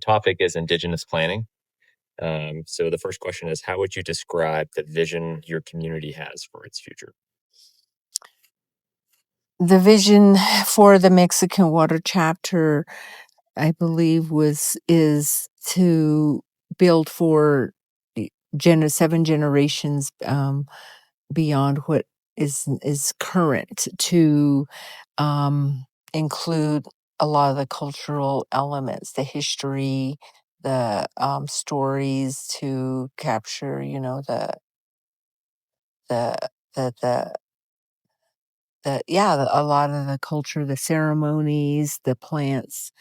topic is Indigenous planning. So the first question is, how would you describe the vision your community has for its future? The vision for the Mexican Water chapter, I believe, is to build for 7 generations beyond what is current, to include a lot of the cultural elements, the history, the stories, to capture, the the a lot of the culture, the ceremonies, the plants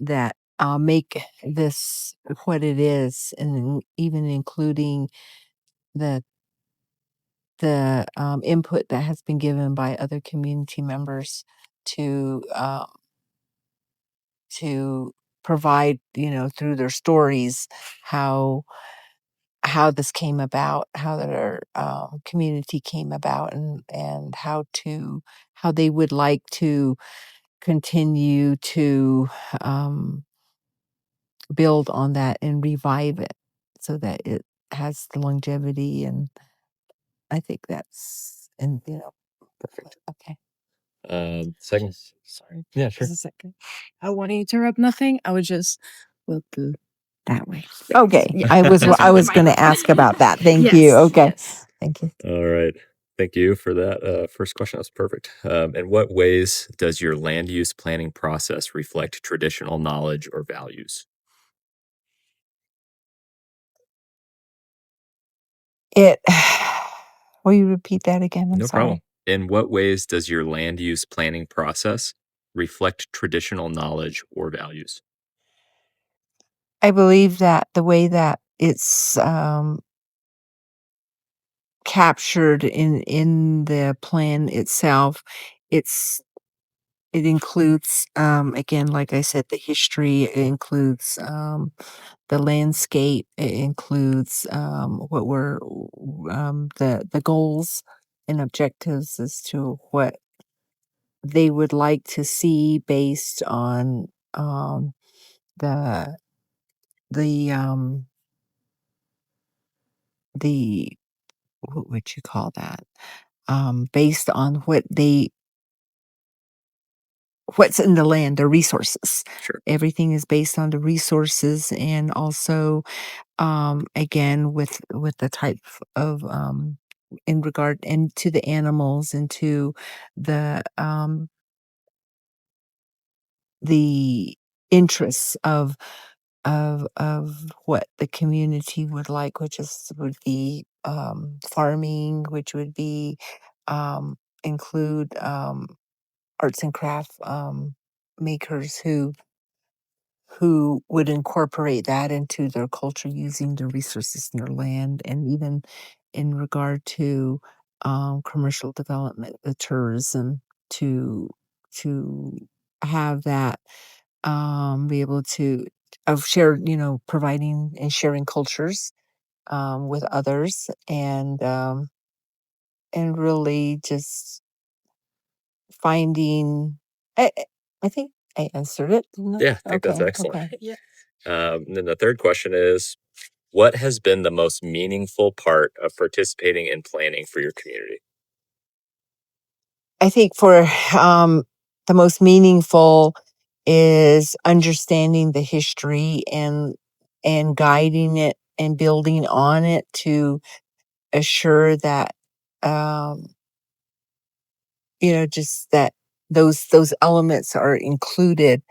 that make this what it is, and even including the input that has been given by other community members to provide, through their stories, how this came about, how their community came about, and how they would like to continue to build on that and revive it so that it has the longevity. And I think that's, and Perfect. okay. Second. Sorry. Yeah, sure. Just a second. I want to interrupt nothing. I would just look through that way. Okay. Yeah. I was going to ask about that. Thank you. Okay. Yes. Thank you. All right. Thank you for that first question. That's perfect. In what ways does your land use planning process reflect traditional knowledge or values? It will you repeat that again? I'm No sorry. problem. In what ways does your land use planning process reflect traditional knowledge or values? I believe that the way that it's captured in the plan itself, it includes, again, like I said, the history. It includes the landscape. It includes what were the goals and objectives as to what they would like to see based on the the um, the what would you call that? Based on what's in the land, the resources. Sure. Everything is based on the resources, and also, again, with the type of, in regard and to the animals, and to the, the interests of what the community would like, would be, farming, which would be, include, arts and craft, makers who would incorporate that into their culture using the resources in their land. And even in regard to commercial development, the tourism, to to have that, be able to of share, providing and sharing cultures with others, and really just finding. I think I answered it, didn't I? Yeah, I think that's Okay. excellent. Okay. Yeah. And then the third question is, what has been the most meaningful part of participating in planning for your community? I think for the most meaningful is understanding the history, and guiding it and building on it to assure that, um, just that those elements are included.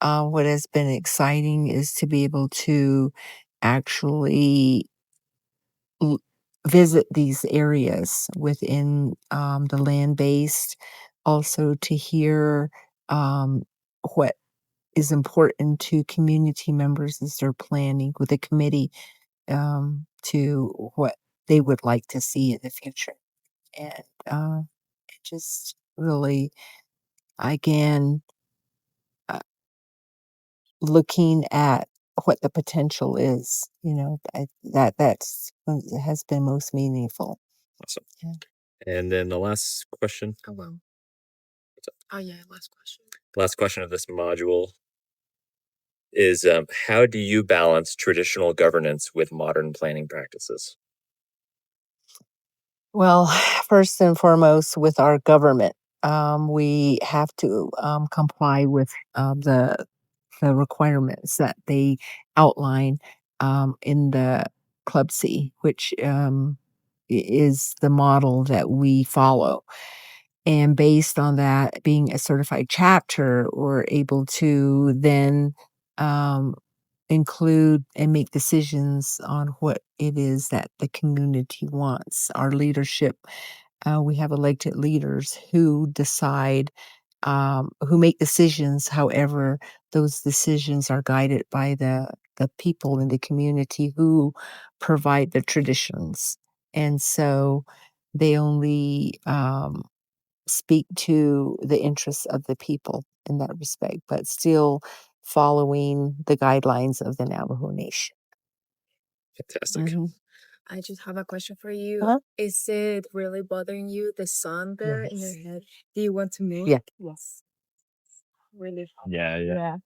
What has been exciting is to be able to actually l- visit these areas within the land based, also to hear what is important to community members as they're planning with the committee, to what they would like to see in the future. And it just really, again, uh, looking at what the potential is, has been most meaningful. Awesome. Yeah. And then the last question. Oh, well. What's up? Oh, yeah. Last question. Last question of this module. is how do you balance traditional governance with modern planning practices? Well, first and foremost, with our government, we have to comply with the requirements that they outline in the Club C, which is the model that we follow. And based on that, being a certified chapter, we're able to then um, include and make decisions on what it is that the community wants. Our leadership, we have elected leaders who decide, who make decisions. However, those decisions are guided by the people in the community who provide the traditions. And so they only speak to the interests of the people in that respect, but still following the guidelines of the Navajo Nation. Fantastic. Mhm. I just have a question for you. Uh-huh. Is it really bothering you, the sun there in your Yes. head? Do you want to move? Yeah. Yes. Really? Yeah, yeah. Yeah.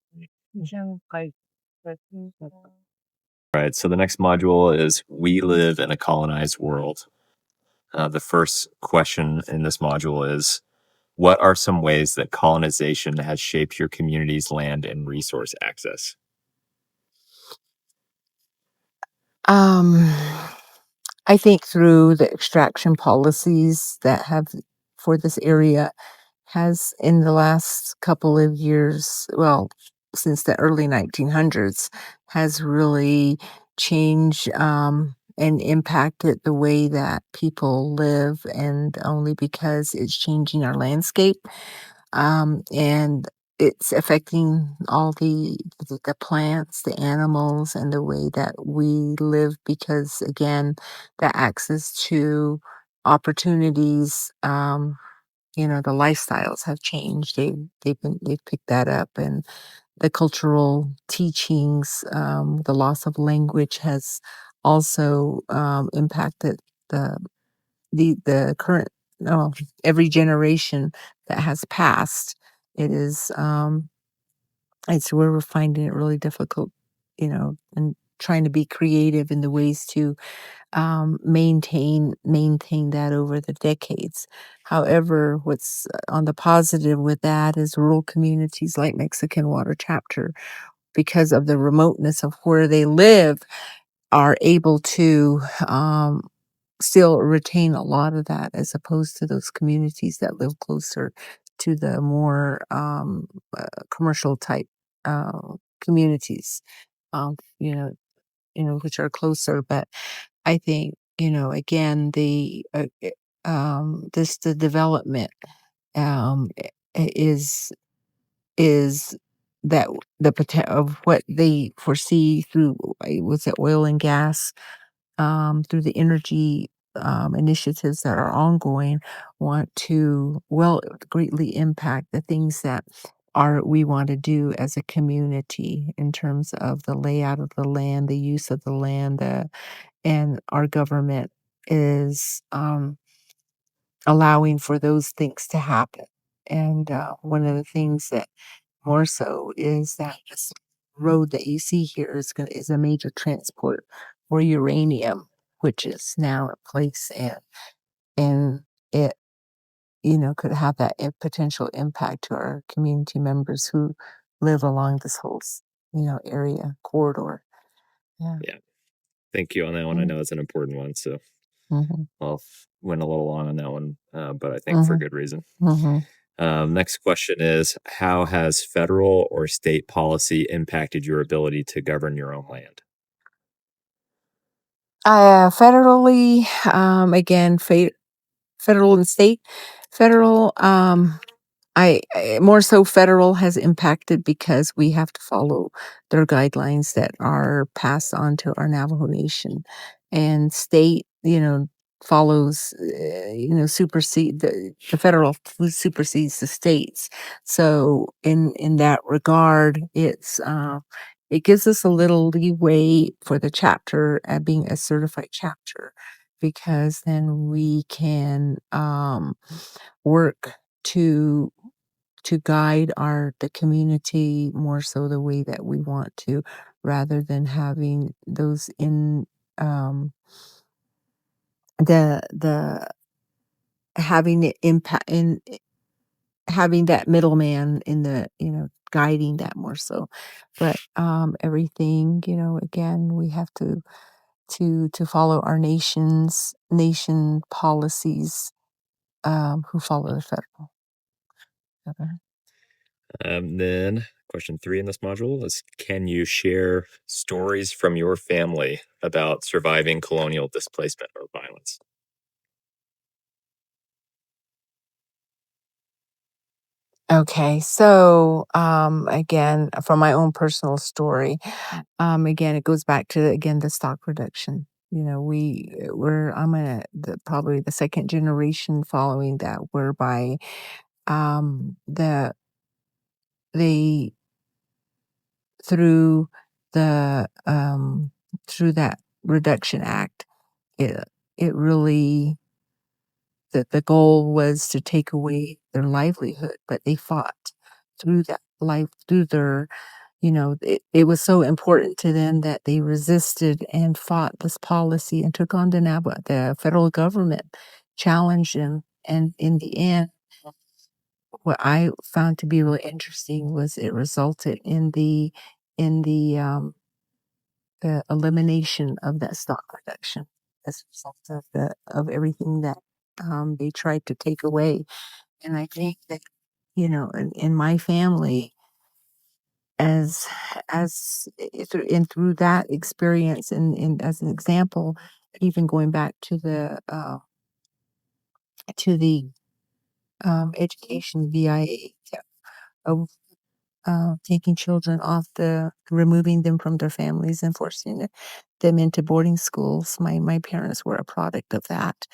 Right. So the next module is We Live in a Colonized World. The first question in this module is what are some ways that colonization has shaped your community's land and resource access? Um, I think through the extraction policies that have for this area has in the last couple of years, well, since the early 1900s, has really changed and impacted the way that people live, and only because it's changing our landscape. And it's affecting all the plants, the animals, and the way that we live because, again, the access to opportunities, the lifestyles have changed. They've picked that up, and the cultural teachings, the loss of language has also impacted the the current no every generation that has passed. It is it's where we're finding it really difficult, and trying to be creative in the ways to maintain that over the decades. However, what's on the positive with that is rural communities like Mexican Water Chapter, because of the remoteness of where they live, are able to still retain a lot of that, as opposed to those communities that live closer to the more commercial type communities, um, you know, which are closer. But I think, again, the development is that the of what they foresee through was it oil and gas, through the energy initiatives that are ongoing, want to greatly impact the things that are we want to do as a community in terms of the layout of the land, the use of the land, and our government is allowing for those things to happen. And one of the things that more so is that this road that you see here is a major transport for uranium, which is now in place, and it could have that potential impact to our community members who live along this whole area corridor. Yeah. Yeah. Thank you on that one. I Mm-hmm. know it's an important one, so Mm-hmm. I'll went a little long on that one, but I think for Mm-hmm. good reason. Mm-hmm. Next question is how has federal or state policy impacted your ability to govern your own land? Federally, again, federal and state. Federal, I more so federal has impacted because we have to follow their guidelines that are passed on to our Navajo Nation, and state, follows, supersede the federal supersedes the states. So in that regard, it gives us a little leeway for the chapter at being a certified chapter, because then we can work to to guide the community more so the way that we want to, rather than having those in the having it impact in having that middleman in the guiding that more so. But everything, again, we have to follow our nation policies, who follow the federal government. Then question 3 in this module is, can you share stories from your family about surviving colonial displacement or violence? Okay, so again, from my own personal story, again, it goes back to again the stock reduction. I'm probably the second generation following that, whereby um the they through the through that reduction act, it it really the goal was to take away their livelihood, but they fought through that life, through their, it was so important to them that they resisted and fought this policy and took on the federal government, challenged them. And in the end, what I found to be really interesting was it resulted in the elimination of that stock reduction as a result of everything that they tried to take away. And I think that, in my family, as through that experience, and as an example, even going back to the education VIA of taking children off removing them from their families and forcing them into boarding schools. My parents were a product of that.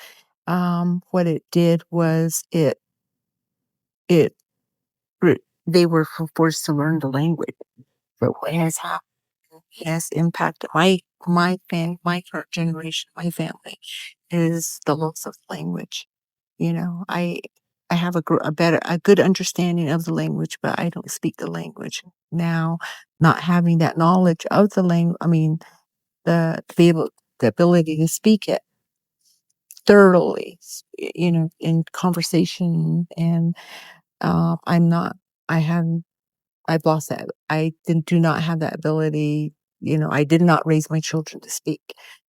What it did was it re- they were forced to learn the language. But what has happened has impacted my current generation, my family, is the loss of language. I have a good understanding of the language, but I don't speak the language now. Not having that knowledge of the language, I mean, to be able the ability to speak it thoroughly, in conversation, and I'm not. I have I've lost that. Do not have that ability. I did not raise my children to speak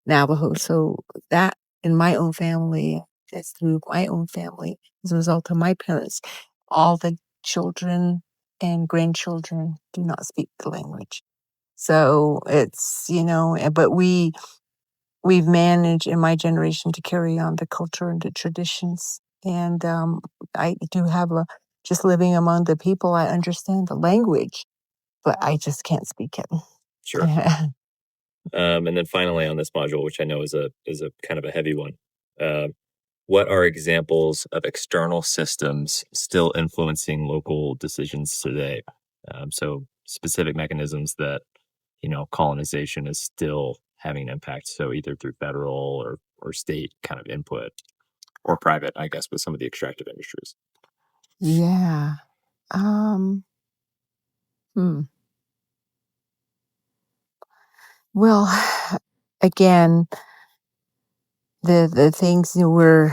Navajo. So that in my own family, that's through my own family, as a result of my parents, all the children and grandchildren do not speak the language. So it's, but we've managed in my generation to carry on the culture and the traditions. And I do have just living among the people, I understand the language, but I just can't speak it. Sure. And then finally on this module, which I know is a kind of a heavy one, uh, what are examples of external systems still influencing local decisions today? So specific mechanisms that colonization is still having an impact. So either through federal or state kind of input, or private, I guess, with some of the extractive industries. Yeah. Um, hmm. Well, again, the things we're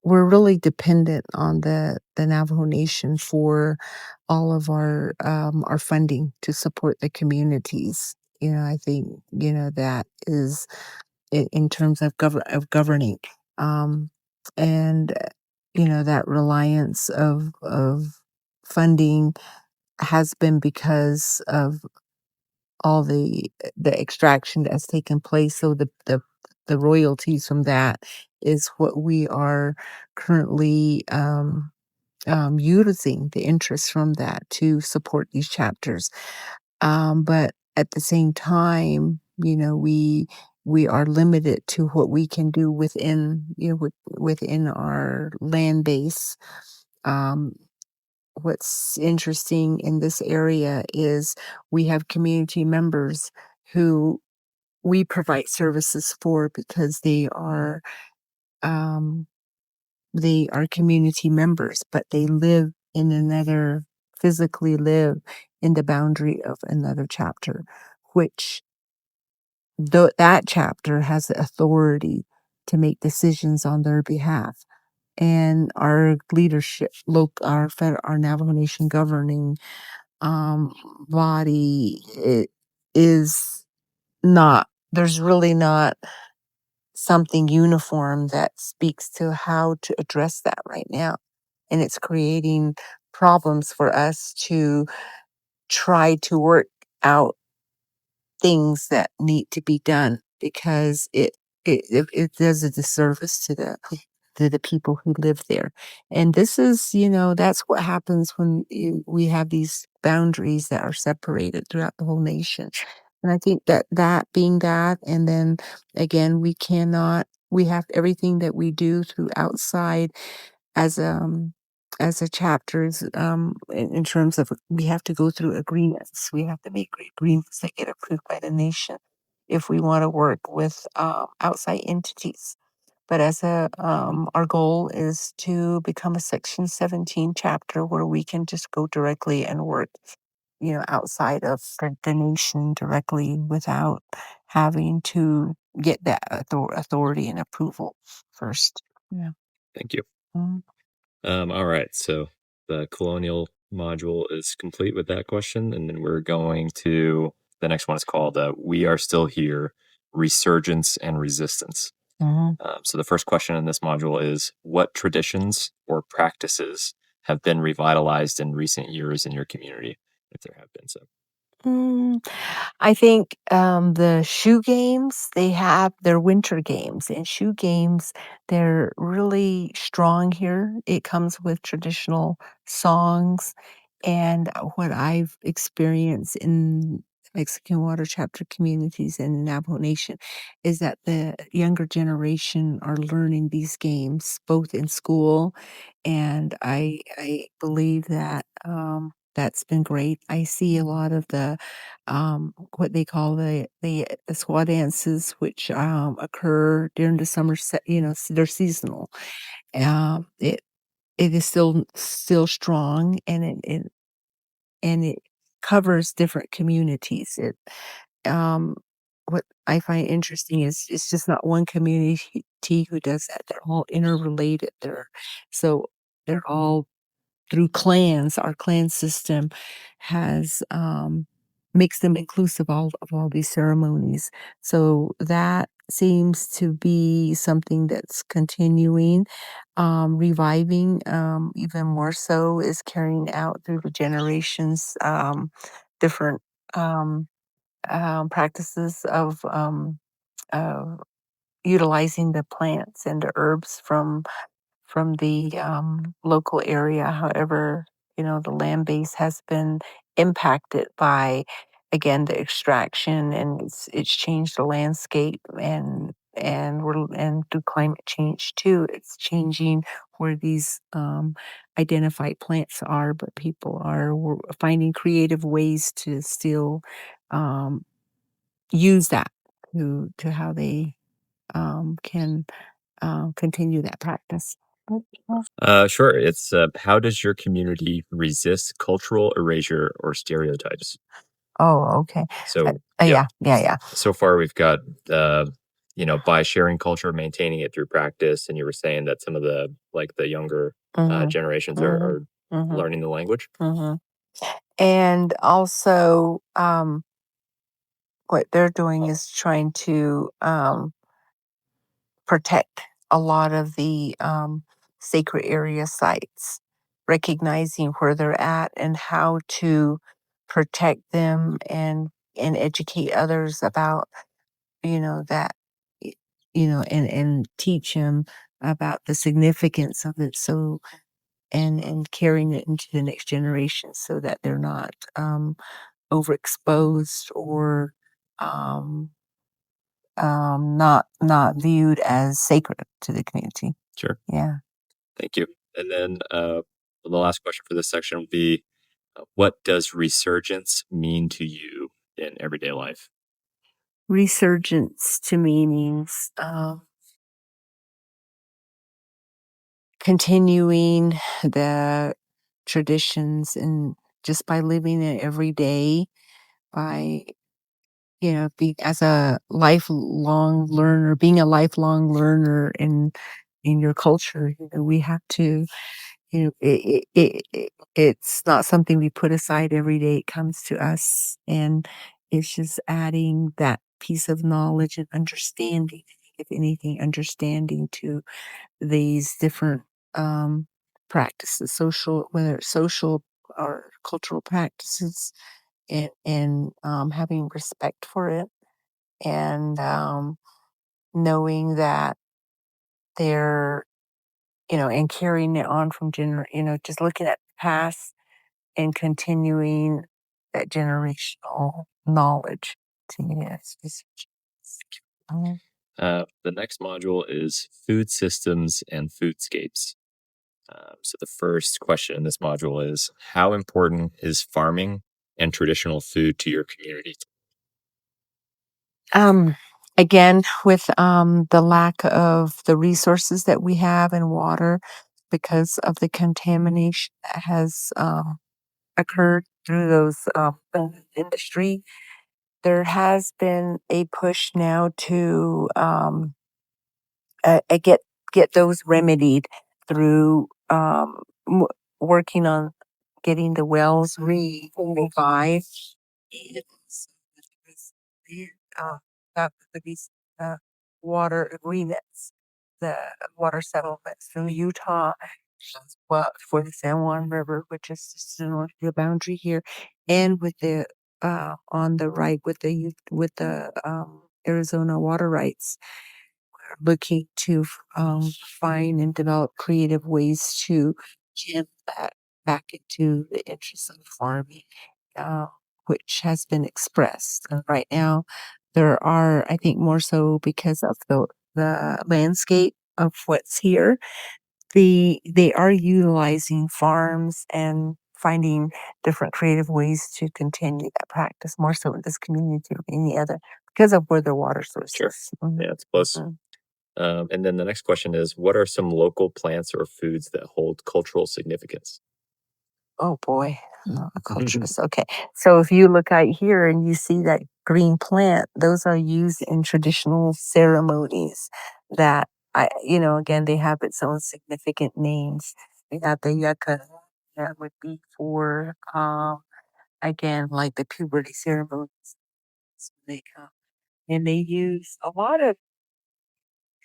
really dependent on the Navajo Nation for all of our funding to support the communities. I think that is in terms of governing, um, and that reliance of funding has been because of all the extraction that's taken place. So the royalties from that is what we are currently using the interest from that to support these chapters. But at the same time, we are limited to what we can do within our land base. Um, what's interesting in this area is we have community members who we provide services for because um, they are community members, but they live in another, physically live in the boundary of another chapter, which that chapter has the authority to make decisions on their behalf. And our leadership, our Navajo Nation governing um, body, it is not. There's really not something uniform that speaks to how to address that right now, and it's creating problems for us to try to work out things that need to be done because it does a disservice to the people who live there. And this is, that's what happens when we have these boundaries that are separated throughout the whole nation. And I think that being that, and then again, we have everything that we do through outside as as a chapters, in terms of we have to go through agreements. We have to make agreements that get approved by the nation if we want to work with outside entities. But our goal is to become a Section 17 chapter where we can just go directly and work, outside of the nation directly without having to get that authority and approval first. Yeah. Thank you. Mm. All right. So the colonial module is complete with that question. And then we're going to the next one is called We Are Still Here, Resurgence and Resistance. Mhm. So the first question in this module is what traditions or practices have been revitalized in recent years in your community, if there have been some? Mm, I think the shoe games, they have their winter games, and shoe games, they're really strong here. It comes with traditional songs. And what I've experienced in Mexican Water Chapter communities and Navajo Nation is that the younger generation are learning these games both in school, and I believe that that's been great. I see a lot of the what they call the squaw dances, which occur during the summer. They're seasonal. It is still strong, and it covers different communities. What I find interesting is it's just not one community who does that. They're all interrelated. They're all through clans. Our clan system has makes them inclusive of all these ceremonies. So that seems to be something that's continuing, reviving, even more so is carrying out through the generations, different um, practices of utilizing the plants and the herbs from the local area. However, the land base has been impacted by, again, the extraction, and it's changed the landscape, and through climate change too, it's changing where these identified plants are. But people are finding creative ways to still um, use that to how they can continue that practice. Sure. It's how does your community resist cultural erasure or stereotypes? Oh, okay. So, yeah. Yeah, yeah, yeah. So far, we've got, by sharing culture, maintaining it through practice. And you were saying that some of the younger Mhm, generations mhm, are mhm, learning the language. mhm. And also, what they're doing is trying to protect a lot of the sacred area sites, recognizing where they're at and how to protect them, and educate others about that, y- and teach them about the significance of it, so and carrying it into the next generation so that they're not overexposed or um not viewed as sacred to the community. Sure. Yeah. Thank you. And then the last question for this section will be what does resurgence mean to you in everyday life? Resurgence to me means continuing the traditions, and just by living it every day, by being as a lifelong learner, being a lifelong learner in your culture, we have to, it's not something we put aside every day. It comes to us, and it's just adding that piece of knowledge and understanding, if anything, understanding to these different practices, social, whether it's social or cultural practices, and having respect for it, and knowing that they're, and carrying it on from just looking at the past and continuing that generational knowledge. To me, uh, The next module is food systems and foodscapes. So the first question in this module is, how important is farming and traditional food to your community? um, again, with the lack of the resources that we have in water because of the contamination that has occurred through those industry, there has been a push now to get those remedied through working on getting the wells revived. And so the, got these water agreements, the water settlements through Utah, well, for the San Juan River, which is just north of the boundary here, and with the on the right with the Arizona water rights, looking to find and develop creative ways to channel that back into the interests of farming, uh, which has been expressed. And right now, there are, I think, more so because of the landscape of what's here. They are utilizing farms and finding different creative ways to continue that practice more so in this community than any other because of where the water source Sure. is. Mhm. Yeah, it's close. Mhm. And then the next question is, what are some local plants or foods that hold cultural significance? Oh boy, no, cultures. Okay, so if you look out here and you see that green plant, those are used in traditional ceremonies. That again, they have its own significant names. We got the yucca, that would be for again, like the puberty ceremonies. So they come and they use a lot of.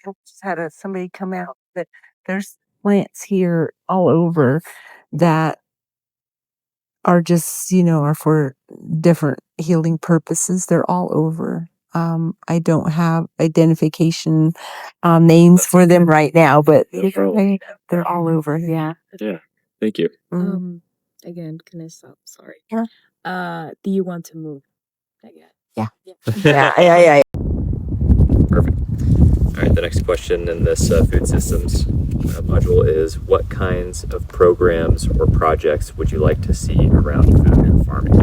I just had somebody come out that there's plants here all over that are just, are for different healing purposes. They're all over. I don't have identification names for them right now, but they're all over. Yeah. Yeah, thank you. Again, can I stop? Sorry. Yeah. Do you want to move? Again. Yeah. Yeah. Perfect. All right, the next question in this food systems module is, what kinds of programs or projects would you like to see around food and farming?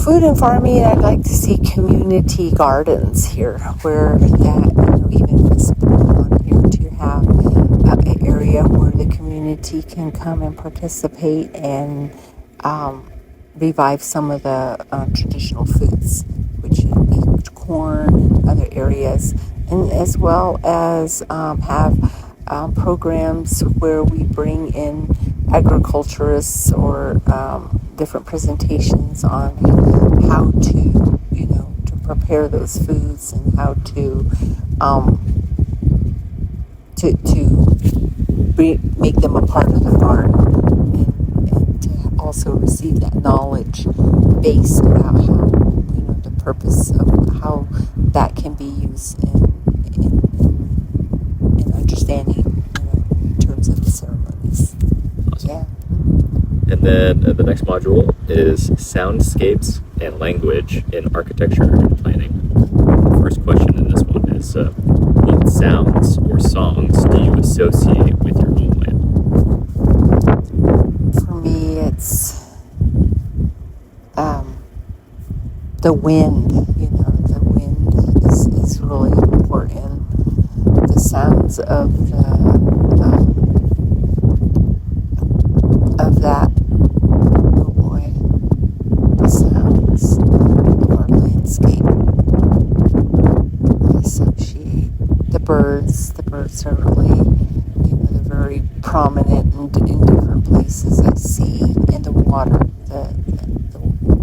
Food and farming, I'd like to see community gardens here where that, even this on here to have an area where the community can come and participate and revive some of the traditional foods, which would be corn and other areas, and as well as have programs where we bring in agriculturists or different presentations on how to, to prepare those foods and how um, to make them a part of the garden, and to also receive that knowledge base about how, the purpose of how that can be used in understanding, in terms of the ceremonies. Awesome. Yeah. And then the next module is soundscapes and language in architecture and planning. The first question in this one is, what sounds or songs do you associate with your homeland? For me, it's the wind. The wind is really important. The sounds of the birds are really, they're very prominent in different places. I see in the water, the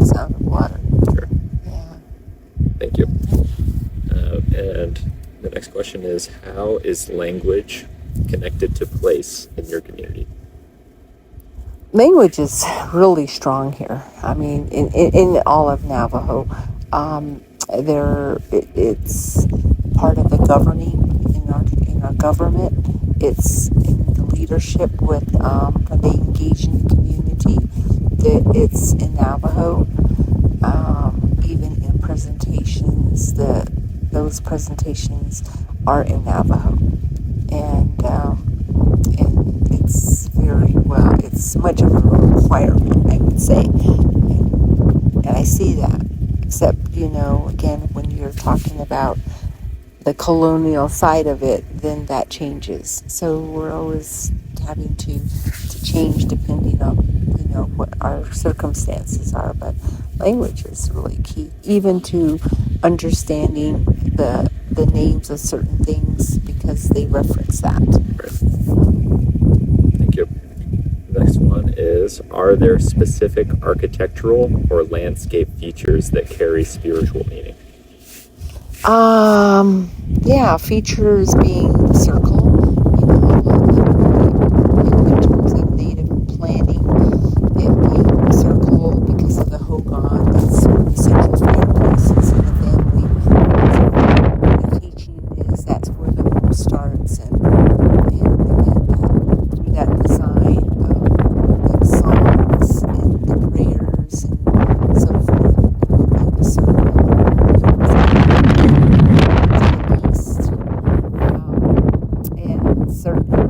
sound of water. Sure. Yeah. Thank you. And the next question is, how is language connected to place in your community? Language is really strong here. I mean, in all of Navajo, it's part of the governing in our government. It's in the leadership with from the engaging community. It's in Navajo. Even in presentations, those presentations are in Navajo, and it's very well. It's much of a requirement, I would say, and I see that. Except, again, when you're talking about the colonial side of it, then that changes. So we're always having to change depending on what our circumstances are. But language is really key, even to understanding the names of certain things because they reference that. Right. Thank you. The next one is, are there specific architectural or landscape features that carry spiritual meaning? Yeah, features being the circle, in terms of native planning, it being circle because of the Hogan, that's sort of the central fireplaces in the family. The teaching is that's where the home starts, and again, through that design of the songs and the prayers and so forth, in the circle. And certain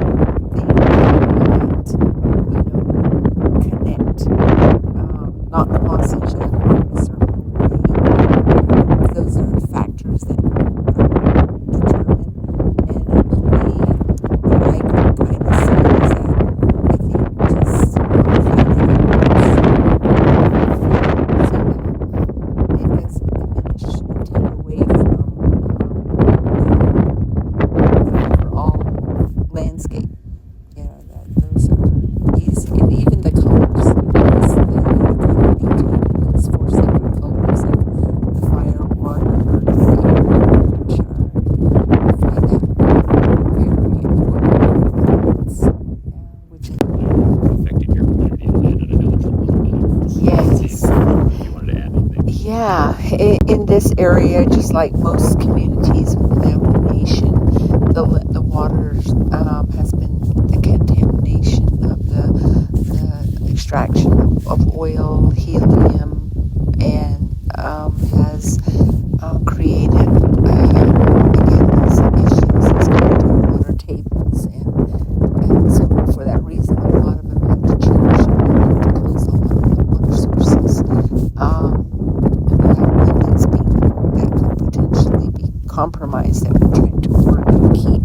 things that, connect, not cross each other in a certain way. Those are factors that determine. And I believe what I can kind of see is that I think just so that it doesn't diminish or take away from overall landscape. Those are easy, and even the colors. Those four sacred colors, like the fire, water, earth, and air, which I find that very important. Which Affected your community and landed another little bit. yes. You wanted to add anything? Yeah, in this area, just like most communities in the Navajo Nation, the water has been the contamination of the extraction of oil, helium, and has created again these issues, these water tables, and so for that reason, a lot of them have to change and to close a lot of the water sources. That could potentially be compromised that we're trying to work and keep.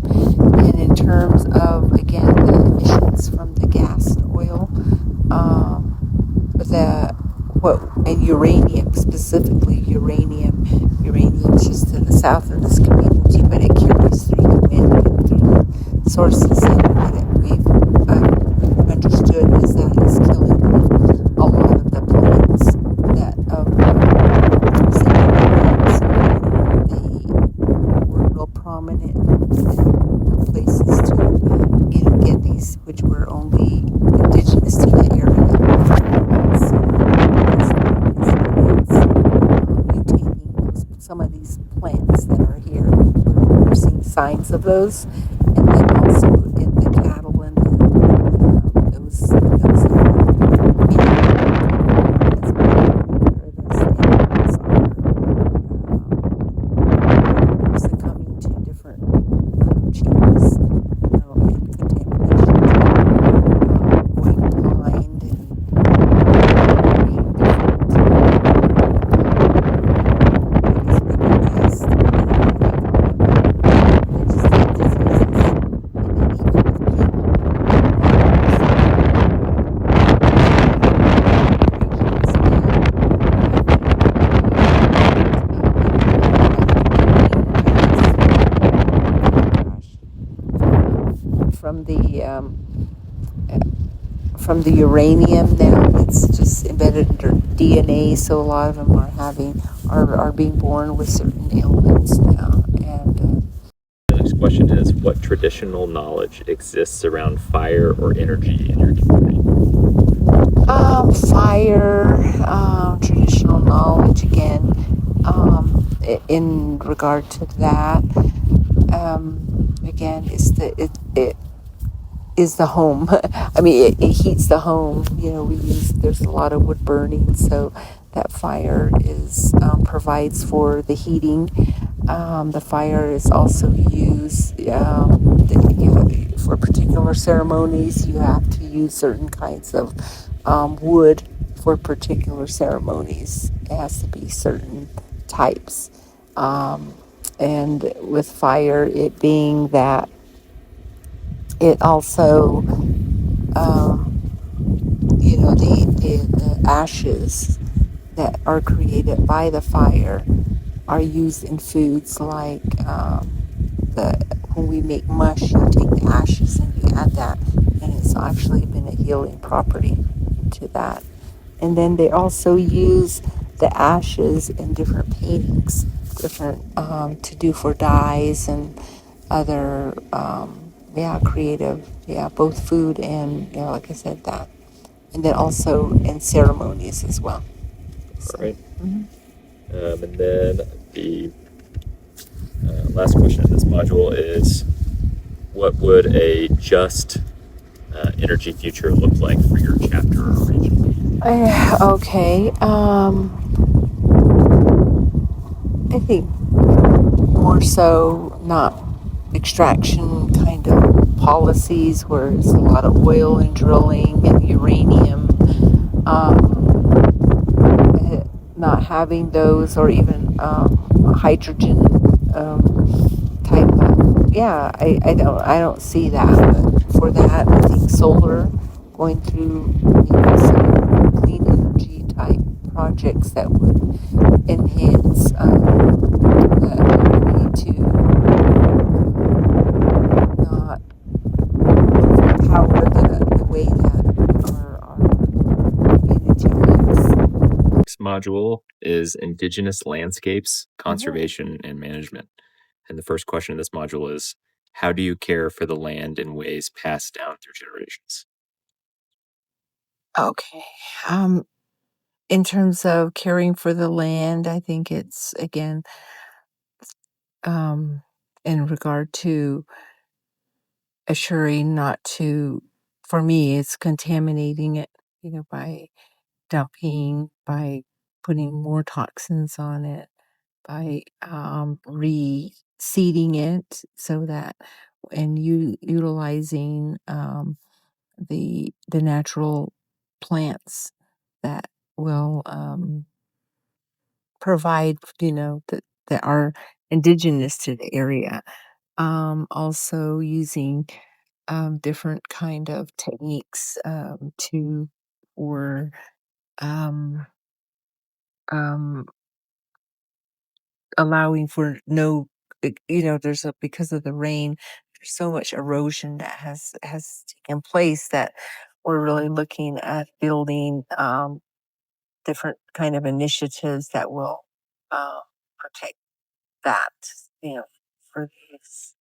And in terms of, again, the emissions from the gas and oil, and uranium specifically, uranium's just to the south of this community, but it carries through the wind and through the sources. And what we've understood is that it's killing a lot of the plants that they were real prominent in places to get these, which were only indigenous to the area. So mutating some of these plants that are here. We're seeing signs of those, and then also in the cattle and those animals are succumbing to different changes, and contamination, going blind and being different. It is recognized. It's just a disease. from the uranium now. It's just embedded in their DNA, so a lot of them are being born with certain ailments now. And The next question is, what traditional knowledge exists around fire or energy in your community? fire, traditional knowledge again. In regard to that, again, it is the home. I mean, it heats the home. There's a lot of wood burning, so that fire provides for the heating. The fire is also used for particular ceremonies. You have to use certain kinds of wood for particular ceremonies. It has to be certain types. And with fire, it being that it also the ashes that are created by the fire are used in foods like the when we make mush, you take the ashes and you add that, and it's actually been a healing property to that. And then they also use the ashes in different paintings, different to do for dyes and other creative, both food and like I said, that, and then also in ceremonies as well. All right. And then the last question in this module is, what would a just energy future look like for your chapter or region? Okay. I think more so not extraction kind of policies where it's a lot of oil and drilling and uranium. Not having those, or even hydrogen type of, I don't see that. But for that, I think solar, going through some clean energy type projects that would enhance the ability to not overpower the way that our community lives. Next module is Indigenous landscapes, conservation, and management. And the first question in this module is, how do you care for the land in ways passed down through generations? Okay. In terms of caring for the land, I think it's again in regard to assuring not to, for me, it's contaminating it, by dumping, by putting more toxins on it, by reseeding it so that, and utilizing the natural plants that will provide, that are indigenous to the area. Also using different kind of techniques to or um, um, allowing for no, there's a because of the rain, there's so much erosion that has taken place that we're really looking at building different kind of initiatives that will protect that, for these.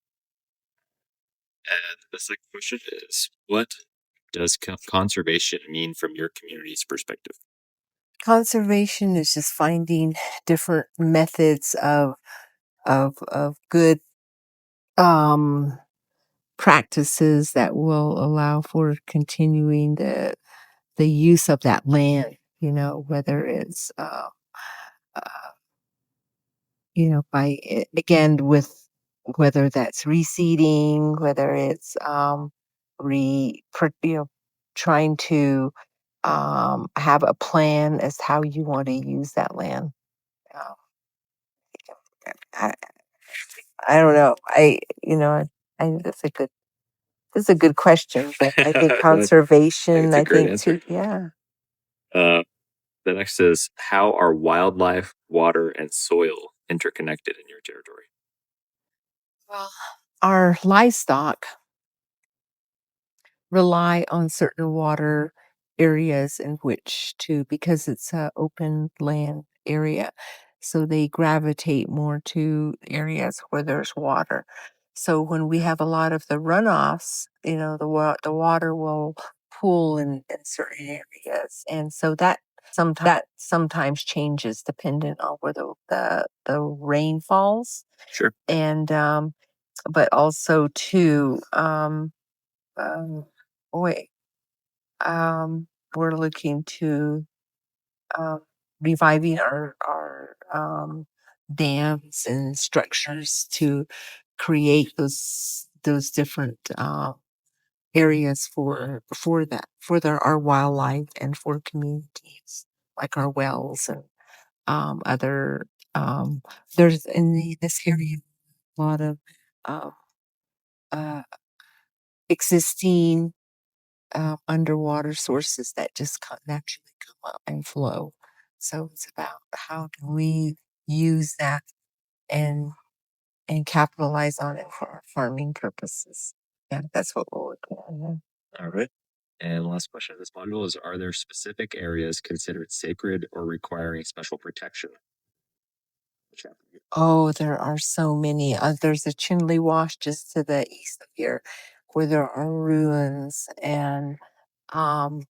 And the second question is, what does conservation mean from your community's perspective? Conservation is just finding different methods of good um practices that will allow for continuing the use of that land, whether it's uh by again with whether that's reseeding, whether it's trying to have a plan as how you want to use that land. Um, I, I don't know. I that's a good question, but I think conservation, It's a I great think answer. too, yeah. Uh, the next is, how are wildlife, water, and soil interconnected in your territory? Well, our livestock rely on certain water areas in which to, because it's a open land area. So they gravitate more to areas where there's water. So when we have a lot of the runoffs, the water will pool in certain areas. And so that sometimes changes dependent on where the rain falls. Sure. And but also too, um, boy, um, we're looking to um, reviving our dams and structures to create those different areas for our wildlife and for communities like our wells and other there's this area a lot of um, uh, existing underwater sources that just naturally come up and flow. So it's about how do we use that and capitalize on it for our farming purposes. Yeah, that's what we're looking at. All right. And last question of this module is, are there specific areas considered sacred or requiring special protection? Oh, there are so many. There's a Chinle Wash just to the east of here where there are ruins and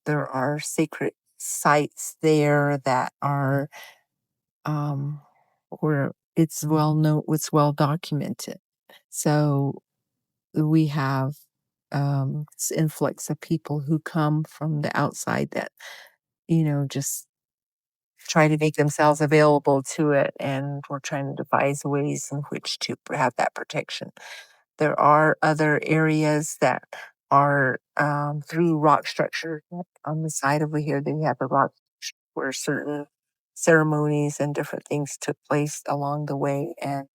there are sacred sites there that are um, where it's well known, it's well documented. So we have this influx of people who come from the outside that just try to make themselves available to it, and we're trying to devise ways in which to have that protection. There are other areas that are through rock structure on the side over here. They have a rock where certain ceremonies and different things took place along the way, and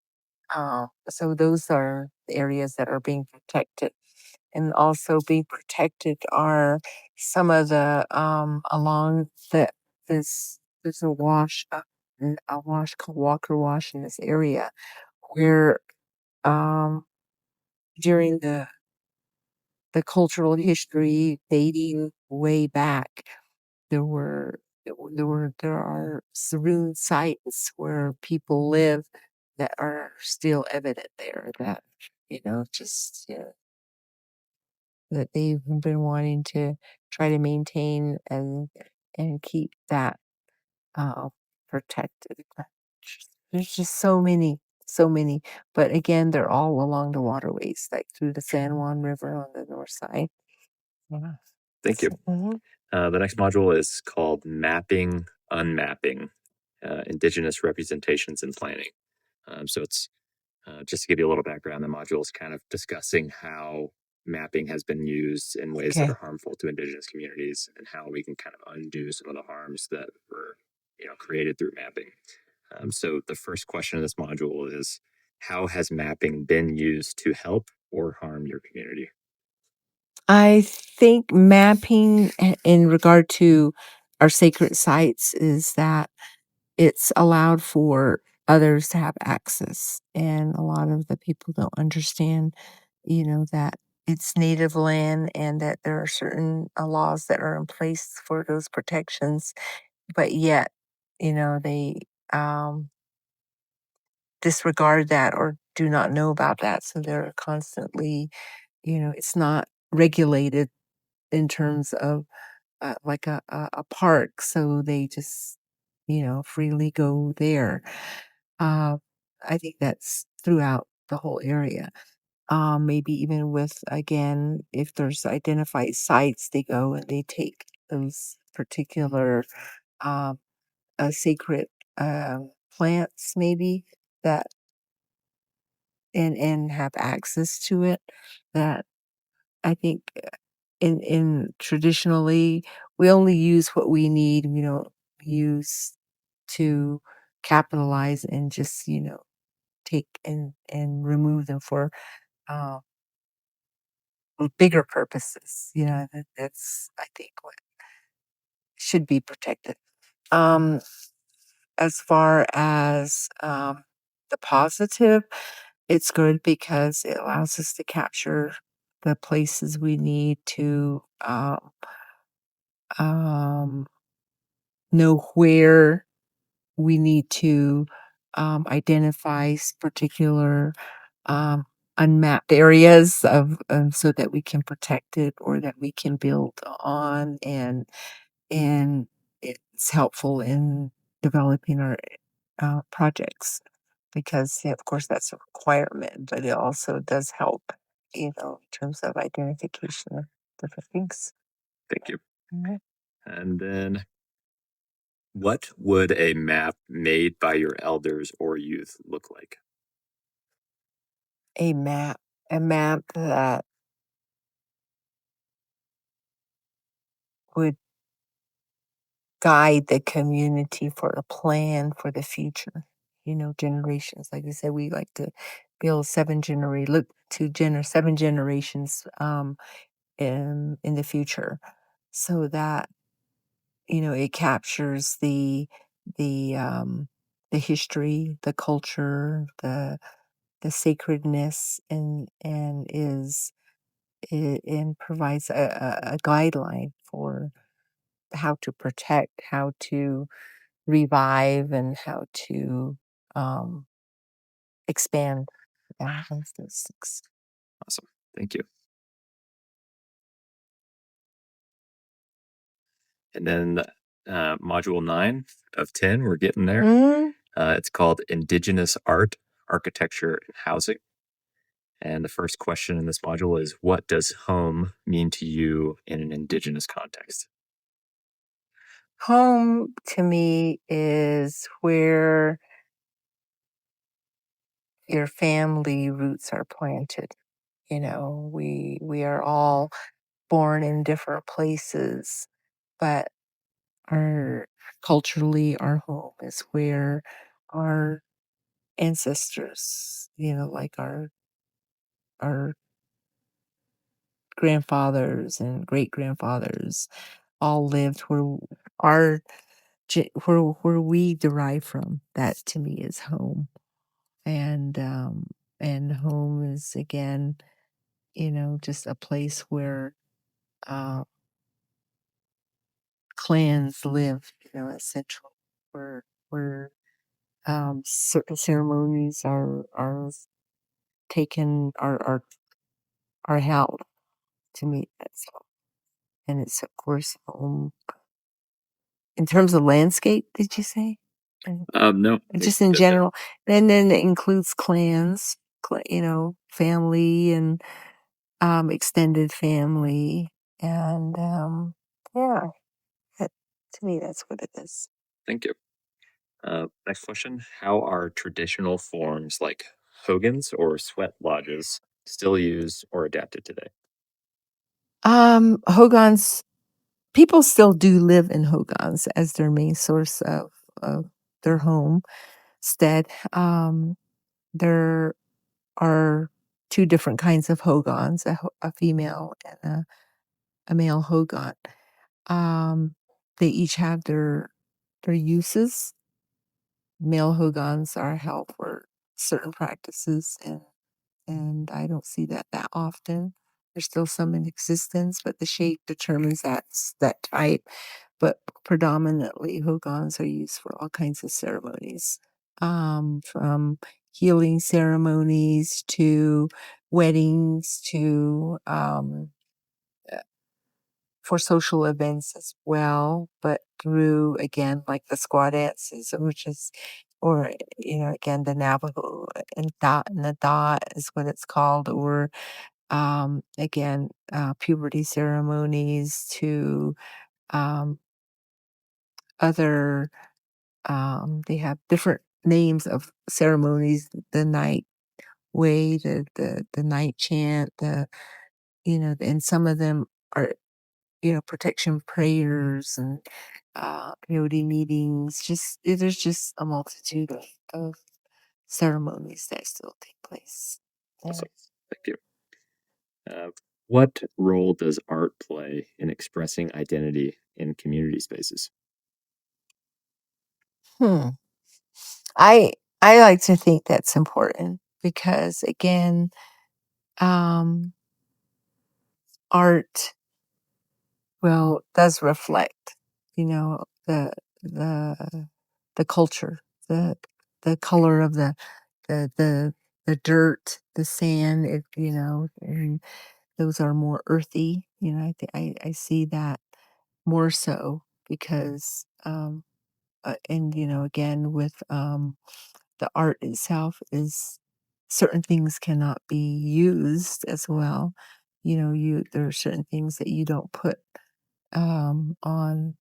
so those are the areas that are being protected. And also being protected are some of the along the this there's a wash a wash called Walker Wash in this area where um during the cultural history dating way back there are serene sites where people live that are still evident there that just that they've been wanting to try to maintain and keep that protected. There's just so many, but again, they're all along the waterways, like through the San Juan River on the north side. Yeah. Thank you. Mhm. The next module is called Mapping, Unmapping, Indigenous Representations in Planning. So it's just to give you a little background, the module is kind of discussing how mapping has been used in ways that Okay. are harmful to Indigenous communities and how we can kind of undo some of the harms that were created through mapping. So the first question of this module is, how has mapping been used to help or harm your community? I think mapping in regard to our sacred sites is that it's allowed for others to have access. And a lot of the people don't understand, that it's native land and that there are certain laws that are in place for those protections. But yet, they disregard that or do not know about that. So they're constantly, it's not regulated in terms of like a park. So they just, freely go there. Uh, I think that's throughout the whole area. Maybe even with, again, if there's identified sites, they go and they take those particular um, sacred plants, maybe that and have access to it. That I think in traditionally we only use what we need. We don't use to capitalize and just take and remove them for uh, bigger purposes. That's I think what should be protected. Um, as far as the positive, it's good because it allows us to capture the places we need to um, know where we need to identify particular um, unmapped areas so that we can protect it or that we can build on, and it's helpful in developing our projects because, yeah, of course, that's a requirement, but it also does help, in terms of identification of different things. Thank you. Mhm. And then, what would a map made by your elders or youth look like? A map, a map that would guide the community for a plan for the future, generations. Like I said, we like to build look to 7 generations in the future, so that it captures the history, the culture, the sacredness, and provides a guideline for how to protect, how to revive, and how to um, expand. Yeah, those 6. Awesome. Thank you. And then module 9 of 10, we're getting there. Mm, It's called Indigenous Art, Architecture, and Housing. And the first question in this module is, what does home mean to you in an Indigenous context? Home to me is where your family roots are planted. We are all born in different places, but our culturally, our home is where our ancestors, like our grandfathers and great grandfathers all lived, where our where we derive from. That to me is home. And home is, again, just a place where uh clans live, essential, where certain ceremonies are taken are held. To me, that's all. And it's, of course, home. In terms of landscape, did you say? No, Just in general, and then it includes clans, family, and extended family, and yeah, that, to me, that's what it is. Thank you. Next question. How are traditional forms like hogans or sweat lodges still used or adapted today? Hogans, people still do live in hogans as their main source of their homestead. There are two different kinds of hogans, a female and a male hogan. They each have their uses. Male hogans are held for certain practices, and I don't see that often. There's still some in existence, but the shape determines that type. But predominantly, hogans are used for all kinds of ceremonies, from healing ceremonies to weddings to for social events as well, but through, again, like the squaw dances, which is, or, again, the Navajo and dot is what it's called, or again, puberty ceremonies to um, other, they have different names of ceremonies, the night way, the night chant, and some of them are, protection prayers and peyote meetings. There's just a multitude of ceremonies that still take place. Yeah. Awesome. Thank you. What role does art play in expressing identity in community spaces? Hmm. I like to think that's important because, again, um, art, well, does reflect, you know, the the culture, the the color of the the the dirt, the sand, you know, and those are more earthy. You know, I see that more so because and you know, again with the art itself is certain things cannot be used as well. You know, you there are certain things that you don't put um, on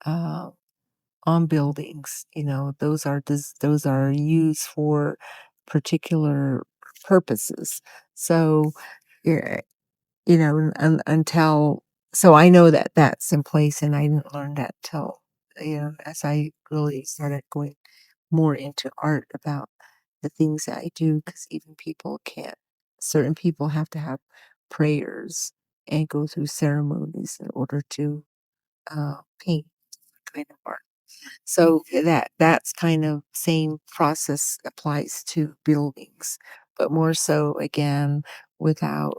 uh, on buildings. You know, those are used for particular purposes. So, yeah, you know, until so I know that that's in place, and I didn't learn that till you know as I really started going more into art about the things that I do because even people can't. Certain people have to have prayers and go through ceremonies in order to paint kind of art. So that's kind of same process applies to buildings, but more so again without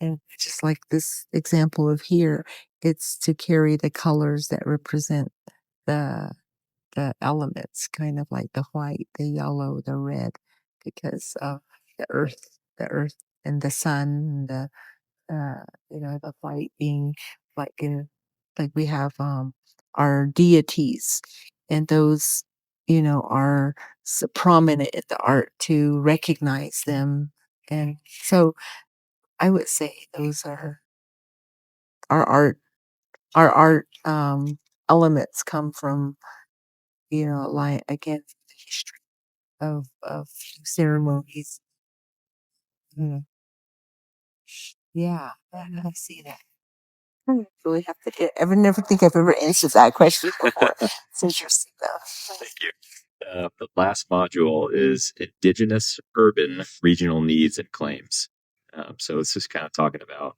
and just like this example of here, it's to carry the colors that represent the the elements, kind of like the white, the yellow, the red, because of the earth and the sun, the you know, the white being like in like we have our deities and those, you know, are prominent in the art to recognize them. And so I would say those are our art our art elements come from, you know, like again the history of ceremonies. Mm, yeah, I see that. Really have to. I would never think I've ever answered that question before. It's interesting though. Thank you. The last module is Indigenous Urban Regional Needs and Claims. So it's just kind of talking about,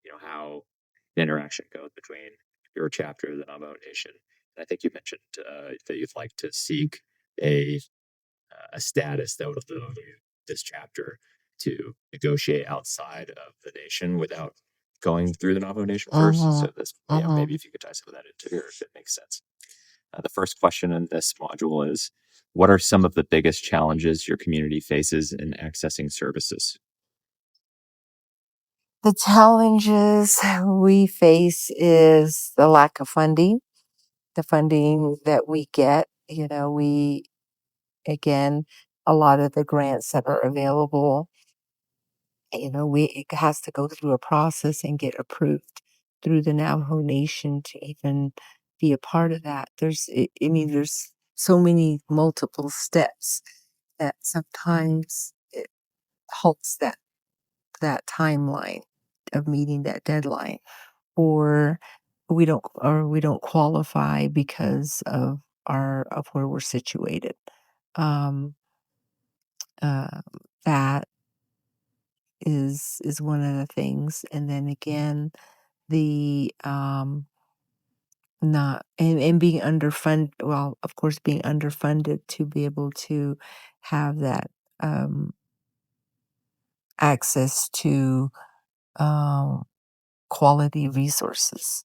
you know, how the interaction goes between your chapter, the Navajo Nation. And I think you mentioned that you'd like to seek a a status that would allow this chapter to negotiate outside of the nation without going through the Navajo Nation first. Uh-huh. So this, you know, Uh-huh. maybe if you could tie some of that into here, if it makes sense. The first question in this module is, what are some of the biggest challenges your community faces in accessing services? The challenges we face is the lack of funding, the funding that we get. You know, we, again, a lot of the grants that are available, you know, it has to go through a process and get approved through the Navajo Nation to even be a part of that. I mean, there's so many multiple steps that sometimes it halts that timeline of meeting that deadline, or we don't qualify because of our of where we're situated. Um, uh, that is one of the things, and then again, the not and being underfunded. Well, of course, being underfunded to be able to have that access to um, quality resources.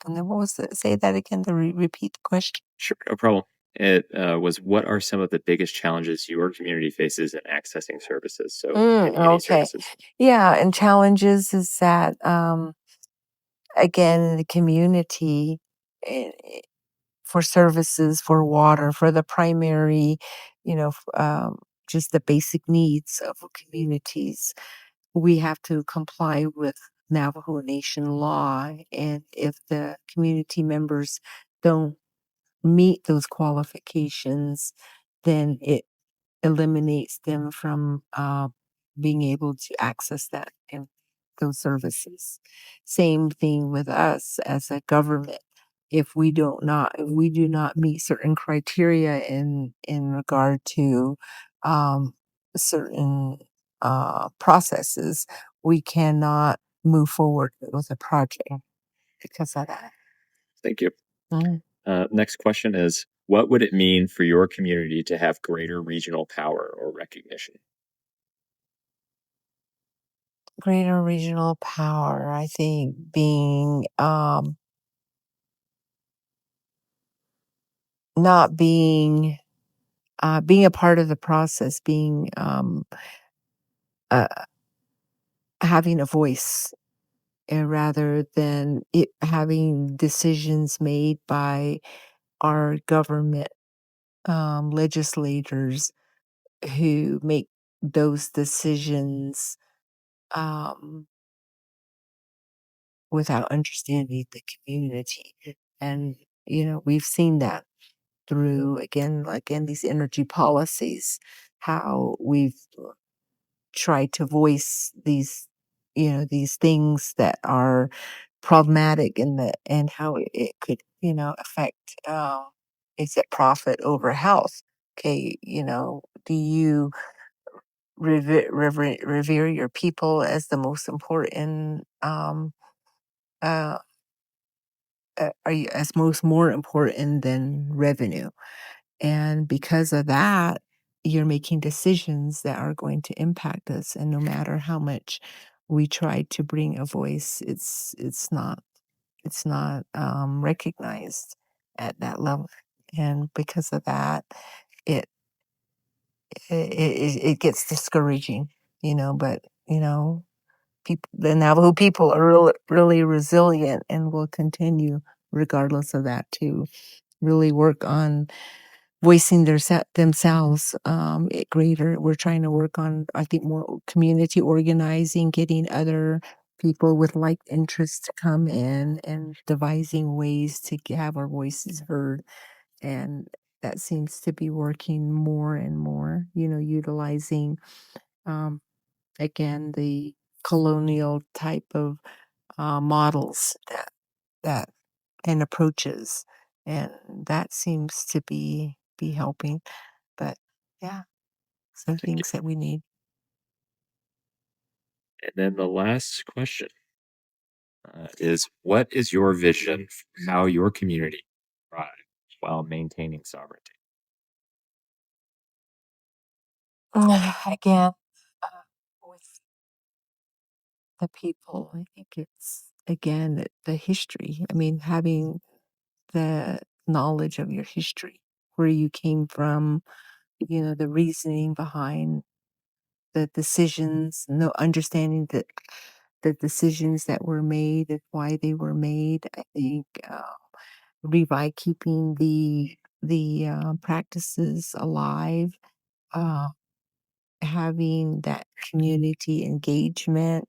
And then what was the say that again? Repeat the question. Sure, no problem. It was, what are some of the biggest challenges your community faces in accessing services? So any Okay. services. Yeah, and challenges is that again, the community eh, eh, for services, for water, for the primary, you know, just the basic needs of communities. We have to comply with Navajo Nation law, and if the community members don't meet those qualifications, then it eliminates them from being able to access that and those services. Same thing with us as a government. If we do not meet certain criteria in regard to um, certain processes, we cannot move forward with a project because of that. Thank you. Mm. Next question is, what would it mean for your community to have greater regional power or recognition? greater regional power, I think being not being being a part of the process, being uh, having a voice rather than it having decisions made by our government legislators who make those decisions um, without understanding the community. And, we've seen that through, again, these energy policies, how we've tried to voice these things that are problematic and how it could, affect, is it profit over health? Okay, do you revere your people as the most important uh are you as most more important than revenue? And because of that, you're making decisions that are going to impact us. And no matter how much we try to bring a voice, it's not recognized at that level. And because of that, it it gets discouraging, but the Navajo people are really resilient and will continue regardless of that to really work on voicing themselves greater. We're trying to work on, I think, more community organizing, getting other people with like interests to come in and devising ways to have our voices heard. And that seems to be working more and more, utilizing, um, again, the colonial type of models that and approaches, and that seems to be helping. But yeah, some Thank you. things that we need. And then the last question is what is your vision for how your community thrives while maintaining sovereignty? Again, with the people, I think it's again the history. I mean, having the knowledge of your history, where you came from, the reasoning behind the decisions, no understanding that the decisions that were made and why they were made. I think keeping the practices alive, uh, having that community engagement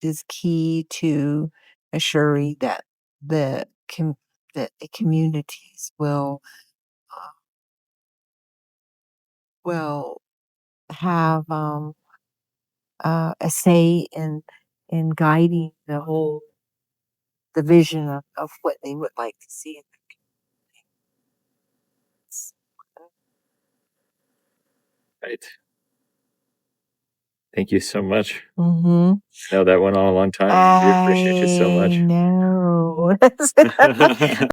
is key to assuring that the that the communities uh, will have a say in guiding the vision of what they would like to see in their communities. Right. Thank you so much. Mm-hmm. I know that went on a long time. We appreciate you so I much. know.